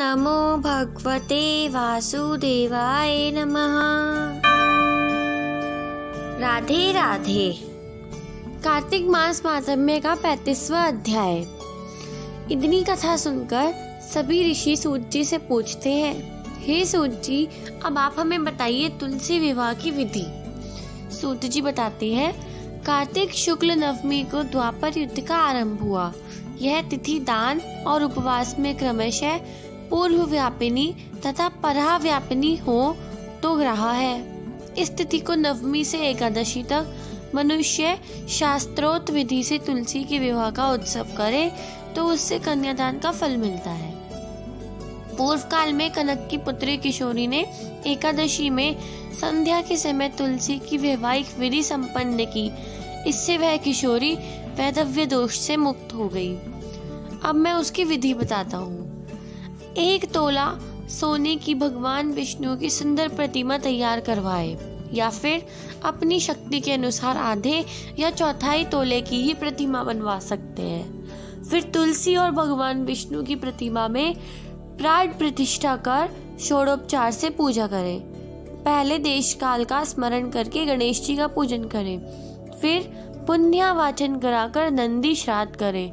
नमो भगवते वासुदेवाय नमः। राधे राधे। कार्तिक मास महात्म्य का 35वां अध्याय। इतनी कथा सुनकर सभी ऋषि सूत जी से पूछते हैं, हे सूत जी, अब आप हमें बताइए तुलसी विवाह की विधि। सूत जी बताते हैं, कार्तिक शुक्ल नवमी को द्वापर युद्ध का आरंभ हुआ। यह तिथि दान और उपवास में क्रमशः पूर्व व्यापिनी तथा परहा व्यापिनी हो तो रहा है। इस तिथि को नवमी से एकादशी तक मनुष्य शास्त्रोक्त विधि से तुलसी के विवाह का उत्सव करे तो उससे कन्यादान का फल मिलता है। पूर्व काल में कनक की पुत्री किशोरी ने एकादशी में संध्या के समय तुलसी की वैवाहिक विधि संपन्न की। इससे वह किशोरी वैधव्य दोष से मुक्त हो गई। अब मैं उसकी विधि बताता हूँ। 1 तोला सोने की भगवान विष्णु की सुंदर प्रतिमा तैयार करवाए, या फिर अपनी शक्ति के अनुसार आधे या चौथाई तोले की ही प्रतिमा बनवा सकते हैं। फिर तुलसी और भगवान विष्णु की प्रतिमा में प्राण प्रतिष्ठा कर षोडोपचार से पूजा करें। पहले देश काल का स्मरण करके गणेश जी का पूजन करें, फिर पुण्यावाचन कराकर नंदी श्राद्ध करें।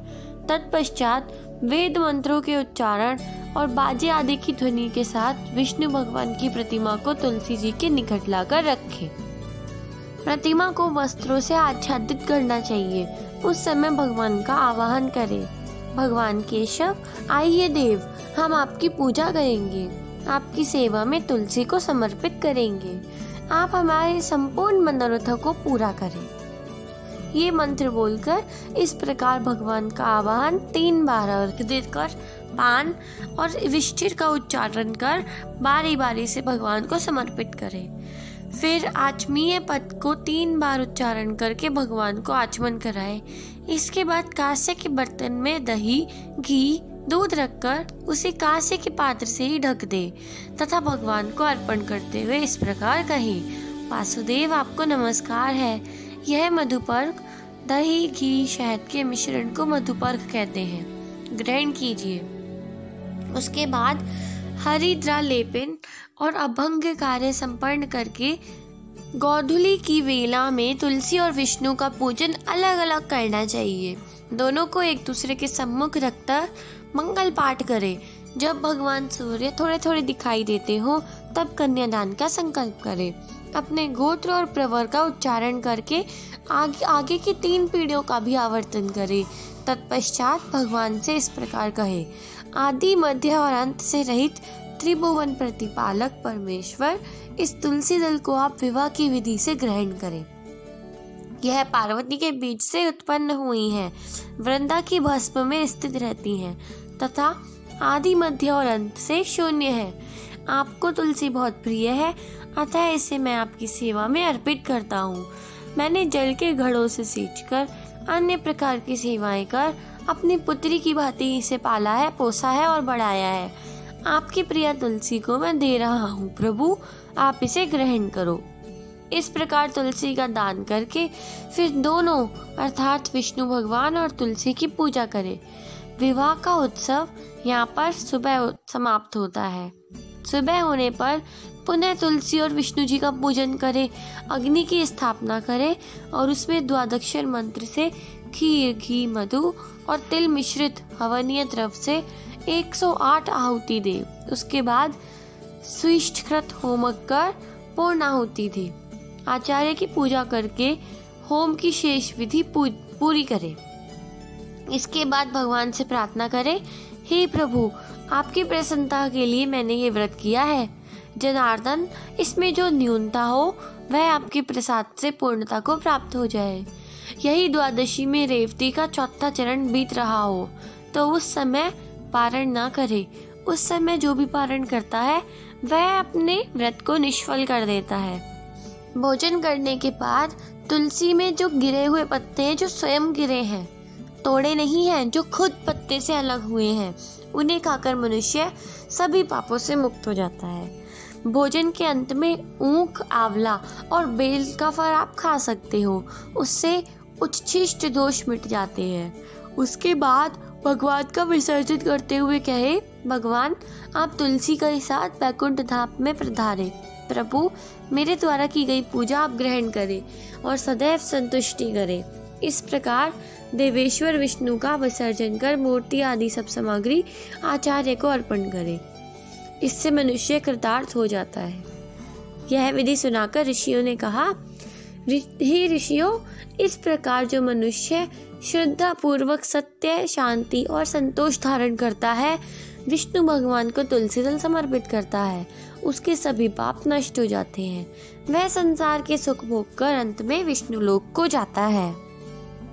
तत्पश्चात वेद मंत्रों के उच्चारण और बाजे आदि की ध्वनि के साथ विष्णु भगवान की प्रतिमा को तुलसी जी के निकट लाकर रखें। प्रतिमा को वस्त्रों से आच्छादित करना चाहिए। उस समय भगवान का आवाहन करें, भगवान केशव, आइए देव, हम आपकी पूजा करेंगे, आपकी सेवा में तुलसी को समर्पित करेंगे। आप हमारे संपूर्ण मनोरथों को पूरा करें। ये मंत्र बोलकर इस प्रकार भगवान का आवाहन 3 बार अर्घ देकर पान और विष्ठिर का उच्चारण कर बारी बारी से भगवान को समर्पित करें। फिर आचमीय पद को 3 बार उच्चारण करके भगवान को आचमन कराएं। इसके बाद कांसे के बर्तन में दही, घी, दूध रखकर उसे कांसे के पात्र से ही ढक दे तथा भगवान को अर्पण करते हुए इस प्रकार कहे, वासुदेव, आपको नमस्कार है। यह मधुपर्क दही, घी, शहद के मिश्रण को मधुपर्क कहते हैं, ग्रहण कीजिए। उसके बाद हरिद्रा लेपन और अभंग कार्य संपन्न करके गोधूली की वेला में तुलसी और विष्णु का पूजन अलग अलग करना चाहिए। दोनों को एक दूसरे के सम्मुख रखकर मंगल पाठ करें। जब भगवान सूर्य थोड़े थोड़े दिखाई देते हो तब कन्यादान का संकल्प करें। अपने गोत्र और प्रवर का उच्चारण करके आगे की 3 पीढ़ियों का भी आवर्तन करें। तत्पश्चात भगवान से इस प्रकार कहे, आदि मध्य और अंत से रहित त्रिभुवन प्रतिपालक परमेश्वर, इस तुलसी दल को आप विवाह की विधि से ग्रहण करें। यह पार्वती के बीज से उत्पन्न हुई हैं, वृंदा की भस्म में स्थित रहती हैं तथा आदि मध्य और अंत से शून्य है। आपको तुलसी बहुत प्रिय है, अतः इसे मैं आपकी सेवा में अर्पित करता हूँ। मैंने जल के घड़ों से सींचकर अन्य प्रकार की सेवाएं कर अपनी पुत्री की भांति इसे पाला है, पोसा है और बढ़ाया है। आपकी प्रिय तुलसी को मैं दे रहा हूँ, प्रभु, आप इसे ग्रहण करो। इस प्रकार तुलसी का दान करके फिर दोनों अर्थात विष्णु भगवान और तुलसी की पूजा करें। विवाह का उत्सव यहाँ पर सुबह समाप्त होता है। सुबह होने पर पुनः तुलसी और विष्णु जी का पूजन करें, अग्नि की स्थापना करें और उसमें द्वादक्षर मंत्र से खीर, घी, मधु और तिल मिश्रित हवनीय द्रव्य से 108 आहुति दे। उसके बाद स्विष्टकृत होम कर पूर्ण आहुति दे। आचार्य की पूजा करके होम की शेष विधि पूरी करें। इसके बाद भगवान से प्रार्थना करें, हे प्रभु, आपकी प्रसन्नता के लिए मैंने ये व्रत किया है। जनार्दन, इसमें जो न्यूनता हो वह आपके प्रसाद से पूर्णता को प्राप्त हो जाए। यही द्वादशी में रेवती का 4था चरण बीत रहा हो तो उस समय पारण ना करे। उस समय जो भी पारण करता है वह अपने व्रत को निष्फल कर देता है। भोजन करने के बाद तुलसी में जो गिरे हुए पत्ते हैं, जो स्वयं गिरे हैं, तोड़े नहीं हैं, जो खुद पत्ते से अलग हुए हैं, उन्हें खाकर मनुष्य सभी पापों से मुक्त हो जाता है। भोजन के अंत में ऊख, आंवला और बेल का फल आप खा सकते हो, उससे उच्छिष्ट दोष मिट जाते हैं। उसके बाद भगवान का विसर्जन करते हुए कहे, भगवान आप तुलसी के साथ बैकुंठ धाम में पधारे। प्रभु मेरे द्वारा की गई पूजा आप ग्रहण करें और सदैव संतुष्टि करें। इस प्रकार देवेश्वर विष्णु का विसर्जन कर मूर्ति आदि सब सामग्री आचार्य को अर्पण करे। इससे मनुष्य कृतार्थ हो जाता है। यह विधि सुनाकर ऋषियों ने कहा, हे ऋषियों, इस प्रकार जो मनुष्य श्रद्धा पूर्वक सत्य, शांति और संतोष धारण करता है, विष्णु भगवान को तुलसी दल समर्पित करता है, उसके सभी पाप नष्ट हो जाते हैं। वह संसार के सुख भोग कर अंत में विष्णु लोक को जाता है।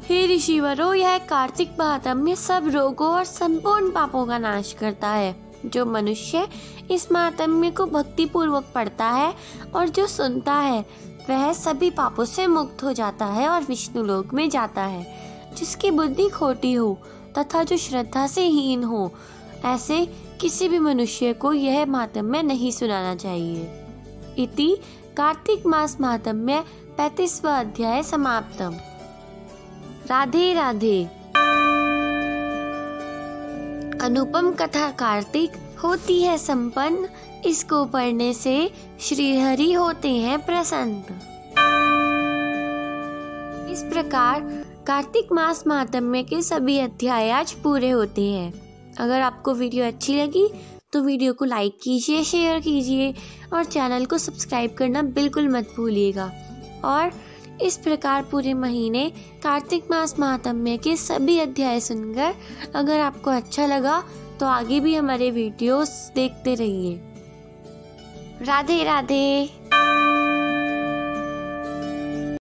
हे ऋषिवरों, यह कार्तिक महात्म्य सब रोगों और संपूर्ण पापों का नाश करता है। जो मनुष्य इस महात्म्य को भक्ति पूर्वक पढ़ता है और जो सुनता है, वह सभी पापों से मुक्त हो जाता है और विष्णु लोक में जाता है। जिसकी बुद्धि खोटी हो तथा जो श्रद्धा से हीन हो, ऐसे किसी भी मनुष्य को यह महात्म्य नहीं सुनाना चाहिए। इति कार्तिक मास महात्म्य 35वां अध्याय समाप्तम। राधे राधे। अनुपम कथा कार्तिक होती है संपन्न, इसको पढ़ने से श्री हरि होते हैं प्रसन्न। इस प्रकार कार्तिक मास महात्म्य के सभी अध्याय आज पूरे होते हैं। अगर आपको वीडियो अच्छी लगी तो वीडियो को लाइक कीजिए, शेयर कीजिए और चैनल को सब्सक्राइब करना बिल्कुल मत भूलिएगा। और इस प्रकार पूरे महीने कार्तिक मास महात्म्य के सभी अध्याय सुनकर अगर आपको अच्छा लगा तो आगे भी हमारे वीडियोस देखते रहिए। राधे राधे।